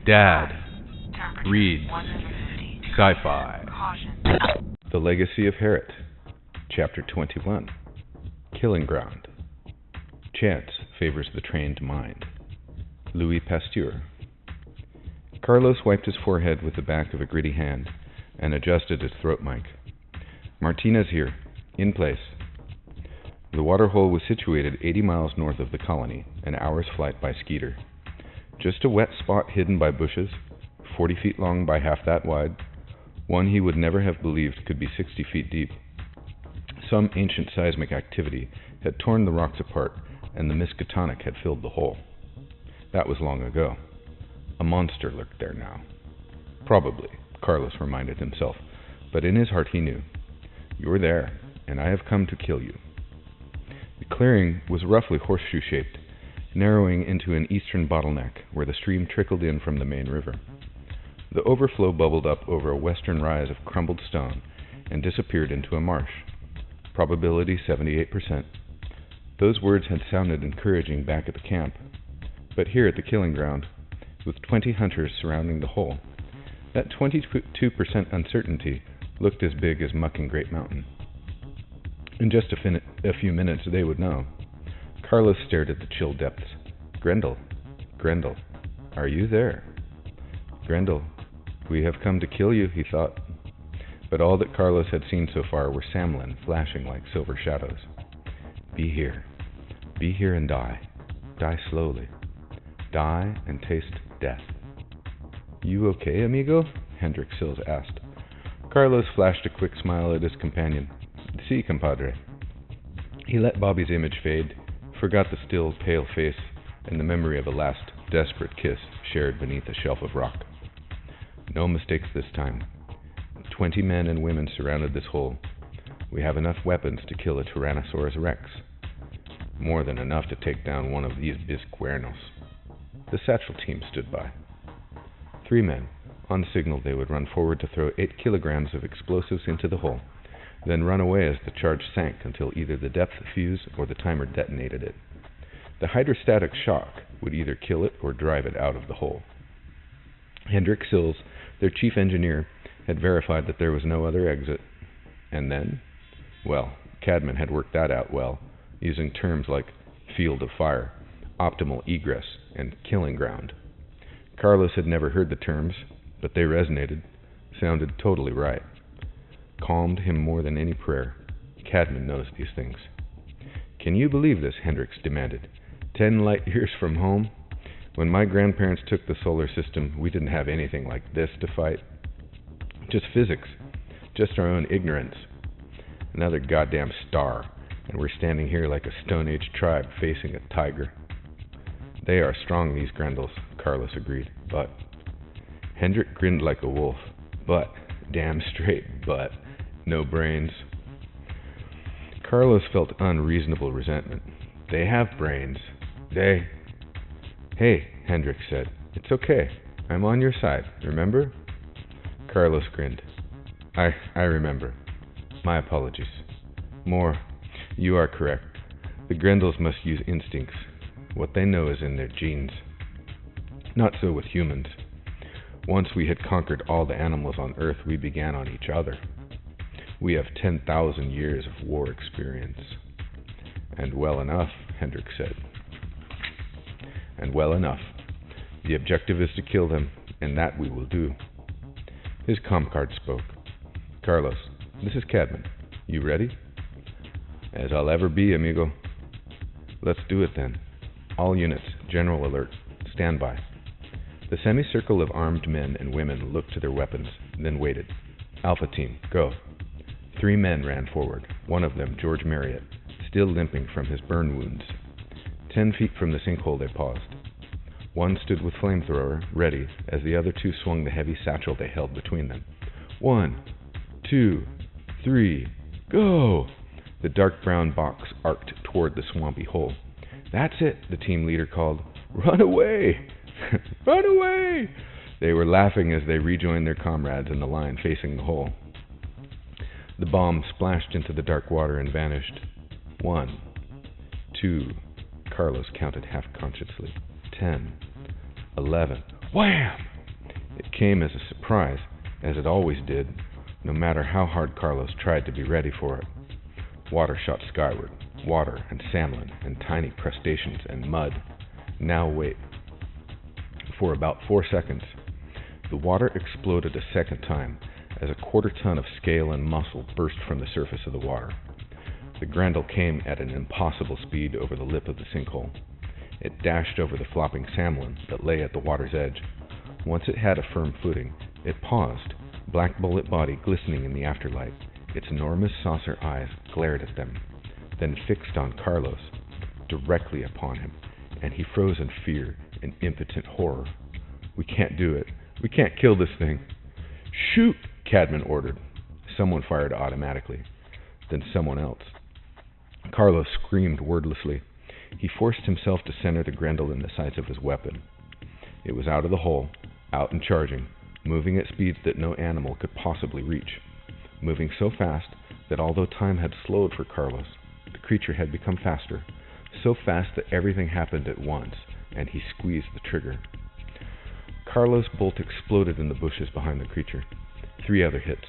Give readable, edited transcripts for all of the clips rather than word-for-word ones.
Dad reads Sci-fi. The Legacy of Heorot, Chapter 21. Killing Ground. Chance favors the trained mind. Louis Pasteur. Carlos wiped his forehead with the back of a gritty hand and adjusted his throat mic. Martinez here, in place. The waterhole was situated 80 miles north of the colony, an hour's flight by Skeeter. Just a wet spot hidden by bushes, 40 feet long by half that wide, one he would never have believed could be 60 feet deep. Some ancient seismic activity had torn the rocks apart, and the Miskatonic had filled the hole. That was long ago. A monster lurked there now. Probably, Carlos reminded himself, but in his heart he knew. You're there, and I have come to kill you. The clearing was roughly horseshoe-shaped, narrowing into an eastern bottleneck where the stream trickled in from the main river. The overflow bubbled up over a western rise of crumbled stone and disappeared into a marsh. Probability 78%. Those words had sounded encouraging back at the camp, but here at the killing ground, with 20 hunters surrounding the hole, that 22% uncertainty looked as big as mucking Great Mountain. In just a few minutes they would know. Carlos stared at the chill depths. Grendel, Grendel, are you there? Grendel, we have come to kill you, he thought. But all that Carlos had seen so far were Samlin flashing like silver shadows. Be here and die. Die slowly. Die and taste death. You okay, amigo? Hendrik Sills asked. Carlos flashed a quick smile at his companion. Si, compadre. He let Bobby's image fade, forgot the still, pale face, and the memory of a last desperate kiss shared beneath a shelf of rock. No mistakes this time. 20 men and women surrounded this hole. We have enough weapons to kill a Tyrannosaurus Rex. More than enough to take down one of these biscuernos. The satchel team stood by. 3 men. On signal, they would run forward to throw 8 kilograms of explosives into the hole, then run away as the charge sank until either the depth fuse or the timer detonated it. The hydrostatic shock would either kill it or drive it out of the hole. Hendrik Sills, their chief engineer, had verified that there was no other exit. And then? Well, Cadman had worked that out well, using terms like field of fire, optimal egress, and killing ground. Carlos had never heard the terms, but they resonated, sounded totally right. Calmed him more than any prayer. Cadman knows these things. Can you believe this? Hendricks demanded. 10 light years from home? When my grandparents took the solar system, we didn't have anything like this to fight. Just physics. Just our own ignorance. Another goddamn star, and we're standing here like a Stone Age tribe facing a tiger. They are strong, these Grendels, Carlos agreed, but... Hendrik grinned like a wolf. But, damn straight, but, no brains. Carlos felt unreasonable resentment. They have brains. They... Hey, Hendrik said. It's okay. I'm on your side, remember? Carlos grinned. I remember. My apologies. More, you are correct. The Grendels must use instincts. What they know is in their genes. Not so with humans. Once we had conquered all the animals on Earth, we began on each other. We have 10,000 years of war experience. And well enough, Hendrik said. And well enough. The objective is to kill them, and that we will do. His Kompakt spoke. Carlos, this is Cadman. You ready? As I'll ever be, amigo. Let's do it then. All units, general alert. Stand by. The semicircle of armed men and women looked to their weapons, then waited. Alpha team, go. 3 men ran forward, one of them George Marriott, still limping from his burn wounds. 10 feet from the sinkhole they paused. One stood with flamethrower, ready, as the other 2 swung the heavy satchel they held between them. 1, 2, 3, go! The dark brown box arced toward the swampy hole. That's it, the team leader called. Run away! Run away! They were laughing as they rejoined their comrades in the line facing the hole. The bomb splashed into the dark water and vanished. 1, 2, Carlos counted half-consciously. 10, 11. Wham! It came as a surprise, as it always did, no matter how hard Carlos tried to be ready for it. Water shot skyward, water and salmon and tiny crustaceans and mud. Now wait. For about 4 seconds, the water exploded a second time as a quarter-ton of scale and muscle burst from the surface of the water. The Grendel came at an impossible speed over the lip of the sinkhole. It dashed over the flopping salmon that lay at the water's edge. Once it had a firm footing, it paused, black bullet body glistening in the afterlight. Its enormous saucer eyes glared at them, then fixed on Carlos, directly upon him, and he froze in fear and impotent horror. "We can't do it. We can't kill this thing." "Shoot!" Cadman ordered. Someone fired automatically, then someone else. Carlos screamed wordlessly. He forced himself to center the Grendel in the sights of his weapon. It was out of the hole, out and charging, moving at speeds that no animal could possibly reach. Moving so fast that although time had slowed for Carlos, the creature had become faster, so fast that everything happened at once, and he squeezed the trigger. Carlos' bolt exploded in the bushes behind the creature. 3 other hits.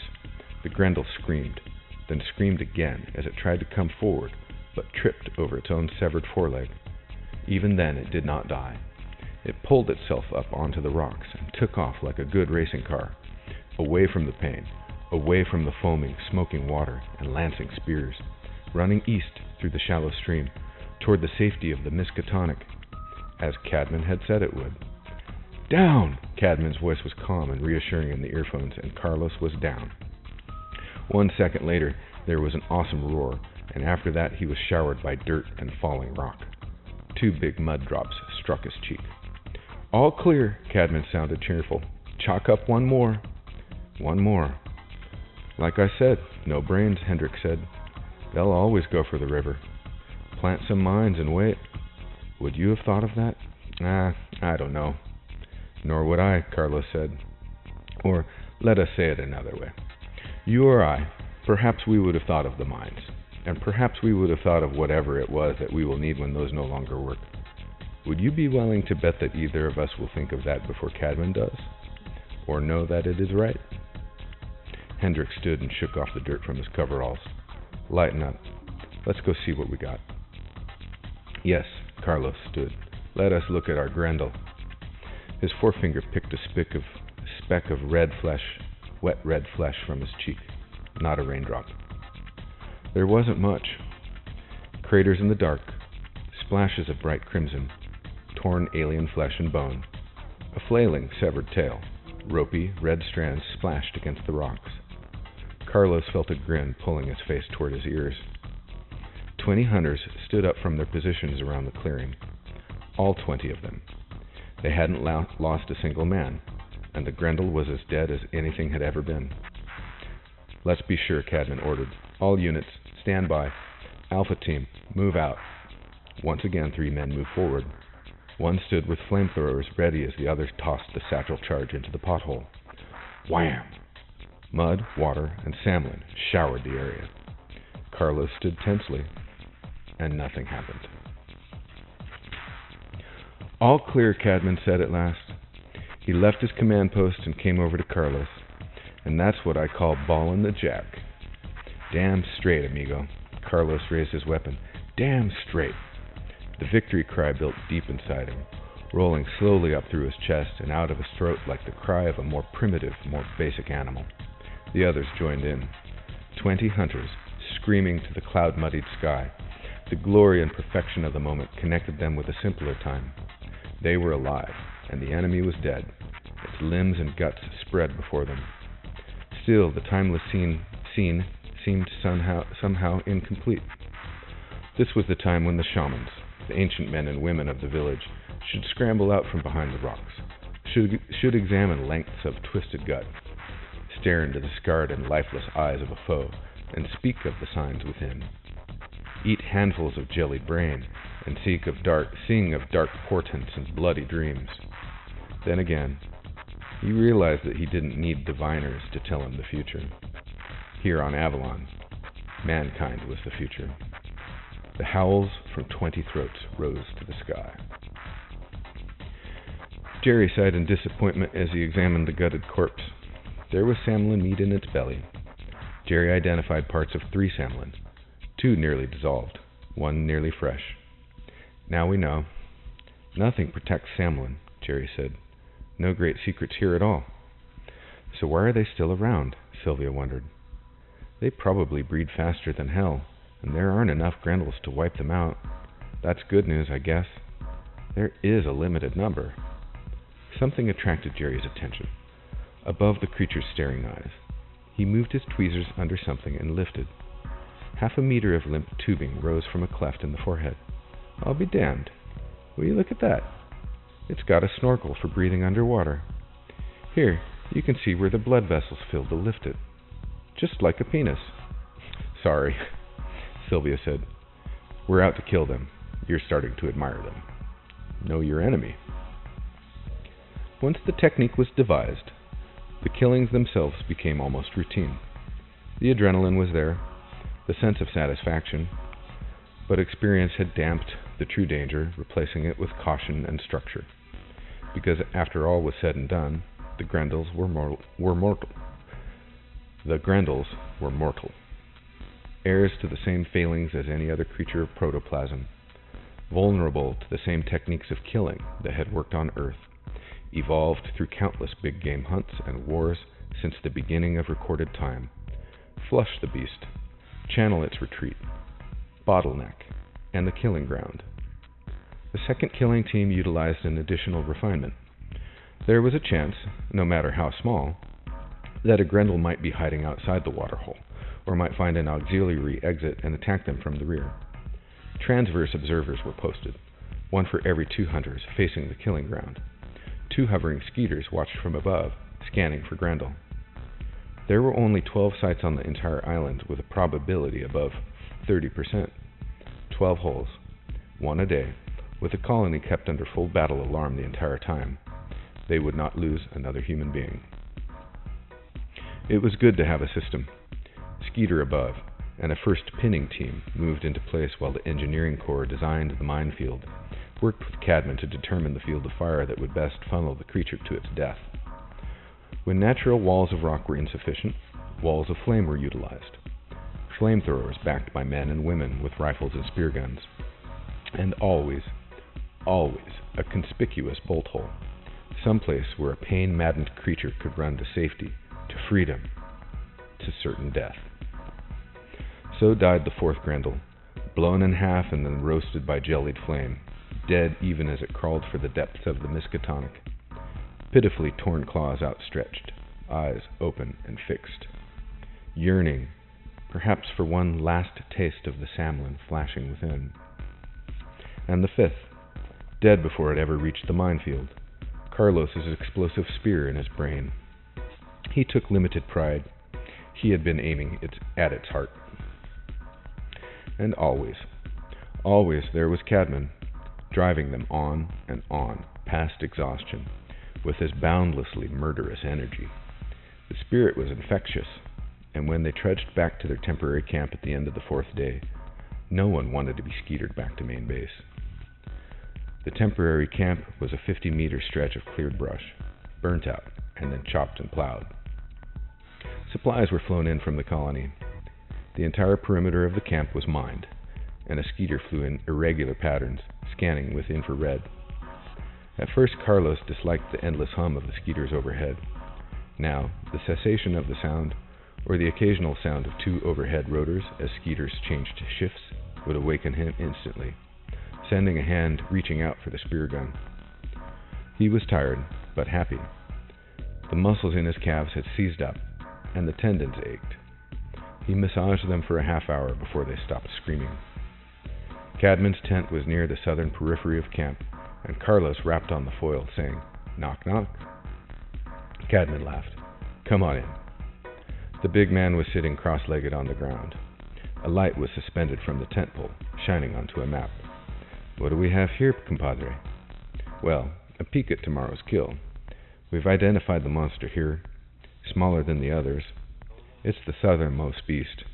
The Grendel screamed, then screamed again as it tried to come forward, but tripped over its own severed foreleg. Even then it did not die. It pulled itself up onto the rocks and took off like a good racing car, away from the pain, away from the foaming, smoking water and lancing spears, running east through the shallow stream, toward the safety of the Miskatonic, as Cadman had said it would. "Down!" Cadman's voice was calm and reassuring in the earphones, and Carlos was down. 1 second later, there was an awesome roar, and after that he was showered by dirt and falling rock. 2 big mud drops struck his cheek. "All clear," Cadman sounded cheerful. "Chalk up 1 more." 1 more. "Like I said, no brains," Hendrik said. "They'll always go for the river. Plant some mines and wait." "Would you have thought of that?" I don't know." "Nor would I," Carlos said. "Or let us say it another way. You or I, perhaps we would have thought of the mines, and perhaps we would have thought of whatever it was that we will need when those no longer work. Would you be willing to bet that either of us will think of that before Cadman does? Or know that it is right?" Hendrik stood and shook off the dirt from his coveralls. "Lighten up. Let's go see what we got." "Yes," Carlos stood. "Let us look at our Grendel." His forefinger picked a speck of red flesh, wet red flesh from his cheek. Not a raindrop. There wasn't much. Craters in the dark, splashes of bright crimson, torn alien flesh and bone, a flailing severed tail, ropey red strands splashed against the rocks. Carlos felt a grin pulling his face toward his ears. 20 hunters stood up from their positions around the clearing. All 20 of them. They hadn't lost a single man, and the Grendel was as dead as anything had ever been. "Let's be sure," Cadman ordered. "All units, stand by. Alpha team, move out." Once again 3 men moved forward. One stood with flamethrowers ready as the others tossed the satchel charge into the pothole. Wham! Mud, water, and salmon showered the area. Carlos stood tensely, and nothing happened. "All clear," Cadman said at last. He left his command post and came over to Carlos. "And that's what I call ballin' the jack." "Damn straight, amigo." Carlos raised his weapon. "Damn straight." The victory cry built deep inside him, rolling slowly up through his chest and out of his throat like the cry of a more primitive, more basic animal. The others joined in. 20 hunters, screaming to the cloud-muddied sky. The glory and perfection of the moment connected them with a simpler time. They were alive, and the enemy was dead. Its limbs and guts spread before them. Still, the timeless scene seemed somehow incomplete. This was the time when the shamans, the ancient men and women of the village, should scramble out from behind the rocks, should examine lengths of twisted gut, stare into the scarred and lifeless eyes of a foe, and speak of the signs within. Eat handfuls of jellied brain, and sing of dark portents and bloody dreams. Then again, he realized that he didn't need diviners to tell him the future. Here on Avalon, mankind was the future. The howls from 20 throats rose to the sky. Jerry sighed in disappointment as he examined the gutted corpse. There was salmon meat in its belly. Jerry identified parts of 3 salmon, 2 nearly dissolved, 1 nearly fresh. Now we know. Nothing protects salmon, Jerry said. No great secrets here at all. So why are they still around? Sylvia wondered. They probably breed faster than hell, and there aren't enough Grendels to wipe them out. That's good news, I guess. There is a limited number. Something attracted Jerry's attention. Above the creature's staring eyes, he moved his tweezers under something and lifted. 1/2 meter of limp tubing rose from a cleft in the forehead. I'll be damned. Will you look at that? It's got a snorkel for breathing underwater. Here, you can see where the blood vessels filled to lift it. Just like a penis. Sorry, Sylvia said. We're out to kill them. You're starting to admire them. Know your enemy. Once the technique was devised, the killings themselves became almost routine. The adrenaline was there, the sense of satisfaction, but experience had damped the true danger, replacing it with caution and structure. Because after all was said and done, the Grendels were mortal. The Grendels were mortal, heirs to the same failings as any other creature of protoplasm, vulnerable to the same techniques of killing that had worked on Earth, evolved through countless big game hunts and wars since the beginning of recorded time. Flush the beast, channel its retreat, bottleneck, and the killing ground. The second killing team utilized an additional refinement. There was a chance, no matter how small, that a Grendel might be hiding outside the waterhole, or might find an auxiliary exit and attack them from the rear. Transverse observers were posted, 1 for every 2 hunters facing the killing ground. 2 hovering skeeters watched from above, scanning for Grendel. There were only 12 sites on the entire island with a probability above 30%. 12 holes, 1 a day, with the colony kept under full battle alarm the entire time. They would not lose another human being. It was good to have a system. Skeeter above, and a first pinning team moved into place while the engineering corps designed the minefield, worked with Cadman to determine the field of fire that would best funnel the creature to its death. When natural walls of rock were insufficient, walls of flame were utilized. Flamethrowers backed by men and women with rifles and spear guns. And always a conspicuous bolt hole, someplace where a pain-maddened creature could run to safety, to freedom, to certain death. So died the 4th Grendel, blown in half and then roasted by jellied flame, dead even as it crawled for the depths of the Miskatonic. Pitifully torn claws outstretched, eyes open and fixed. Yearning, perhaps for one last taste of the salmon flashing within. And the 5th, dead before it ever reached the minefield, Carlos's explosive spear in his brain. He took limited pride. He had been aiming at its heart. And always there was Cadman, driving them on and on, past exhaustion, with his boundlessly murderous energy. The spirit was infectious, and when they trudged back to their temporary camp at the end of the 4th day, no one wanted to be skeetered back to main base. The temporary camp was a 50-meter stretch of cleared brush, burnt out, and then chopped and plowed. Supplies were flown in from the colony. The entire perimeter of the camp was mined, and a skeeter flew in irregular patterns, scanning with infrared. At first, Carlos disliked the endless hum of the skeeters overhead. Now, the cessation of the sound, or the occasional sound of 2 overhead rotors as skeeters changed shifts, would awaken him instantly, sending a hand reaching out for the spear gun. He was tired, but happy. The muscles in his calves had seized up, and the tendons ached. He massaged them for a half hour before they stopped screaming. Cadman's tent was near the southern periphery of camp, and Carlos rapped on the foil, saying, "Knock, knock." Cadman laughed. "Come on in." The big man was sitting cross-legged on the ground. A light was suspended from the tent pole, shining onto a map. "What do we have here, compadre?" "Well, a peek at tomorrow's kill. We've identified the monster here, smaller than the others. It's the southernmost beast.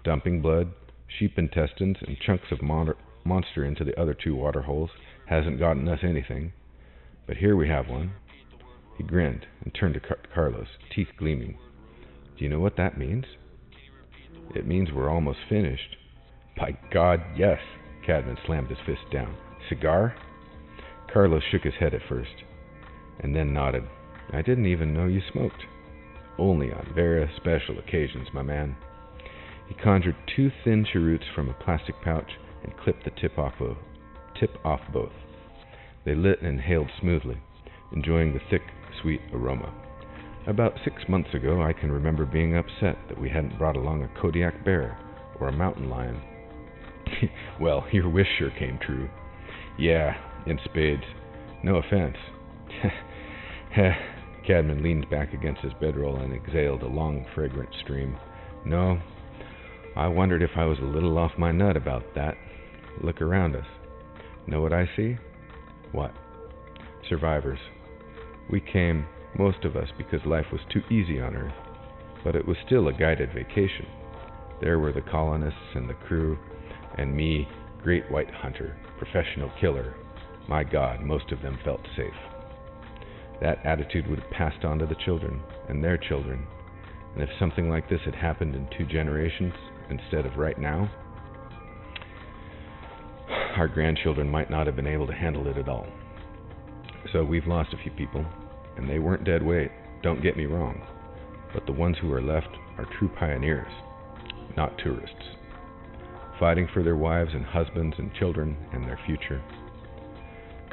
Dumping blood, sheep intestines, and chunks of monster into the other 2 water holes hasn't gotten us anything. But here we have one. He grinned and turned to Carlos, teeth gleaming. Do you know what that means? It means we're almost finished. By God, yes. Cadman slammed his fist down. Cigar? Carlos shook his head at first, and then nodded. I didn't even know you smoked. Only on very special occasions, my man. He conjured 2 thin cheroots from a plastic pouch and clipped the tip off both. They lit and inhaled smoothly, enjoying the thick, sweet aroma. About 6 months ago, I can remember being upset that we hadn't brought along a Kodiak bear or a mountain lion. Well, your wish sure came true. Yeah, in spades. No offense. Cadman leaned back against his bedroll and exhaled a long, fragrant stream. No, I wondered if I was a little off my nut about that. Look around us. Know what I see? What? Survivors. We came, most of us, because life was too easy on Earth, but it was still a guided vacation. There were the colonists and the crew, and me, great white hunter, professional killer. My God, most of them felt safe. That attitude would have passed on to the children and their children, and if something like this had happened in 2 generations instead of right now, our grandchildren might not have been able to handle it at all. So we've lost a few people, and they weren't dead weight, don't get me wrong, but the ones who are left are true pioneers, not tourists, fighting for their wives and husbands and children and their future.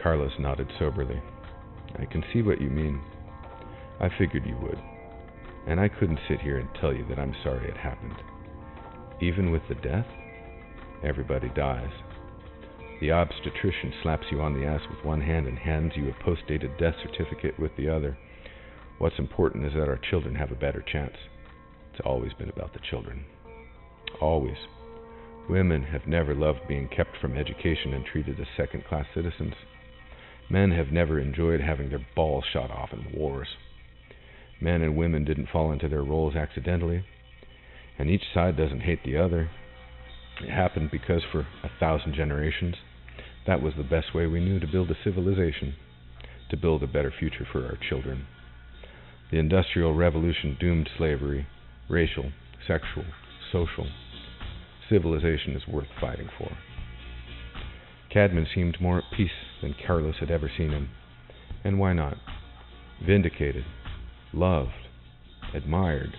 Carlos nodded soberly. I can see what you mean. I figured you would, and I couldn't sit here and tell you that I'm sorry it happened. Even with the death, everybody dies. The obstetrician slaps you on the ass with one hand and hands you a post-dated death certificate with the other. What's important is that our children have a better chance. It's always been about the children. Always. Women have never loved being kept from education and treated as second-class citizens. Men have never enjoyed having their balls shot off in wars. Men and women didn't fall into their roles accidentally, and each side doesn't hate the other. It happened because for 1,000 generations, that was the best way we knew to build a civilization, to build a better future for our children. The Industrial Revolution doomed slavery, racial, sexual, social. Civilization is worth fighting for. Cadman seemed more at peace than Carlos had ever seen him. And why not? Vindicated, loved, admired,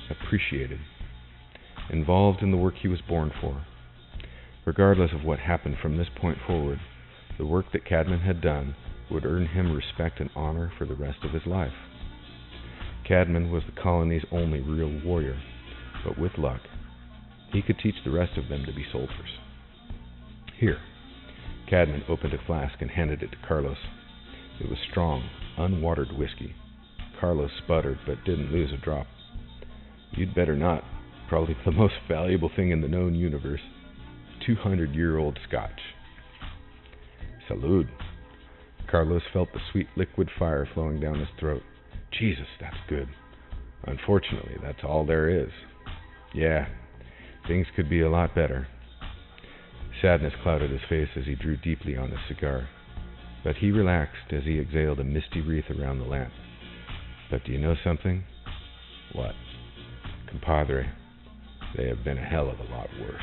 appreciated, involved in the work he was born for. Regardless of what happened from this point forward, the work that Cadman had done would earn him respect and honor for the rest of his life. Cadman was the colony's only real warrior, but with luck, he could teach the rest of them to be soldiers. Here. Cadman opened a flask and handed it to Carlos. It was strong, unwatered whiskey. Carlos sputtered, but didn't lose a drop. You'd better not. Probably the most valuable thing in the known universe. 200-year-old Scotch. Salud. Carlos felt the sweet liquid fire flowing down his throat. Jesus, that's good. Unfortunately, that's all there is. Yeah, things could be a lot better. Sadness clouded his face as he drew deeply on his cigar, but he relaxed as he exhaled a misty wreath around the lamp. But do you know something? What? Compadre, they have been a hell of a lot worse.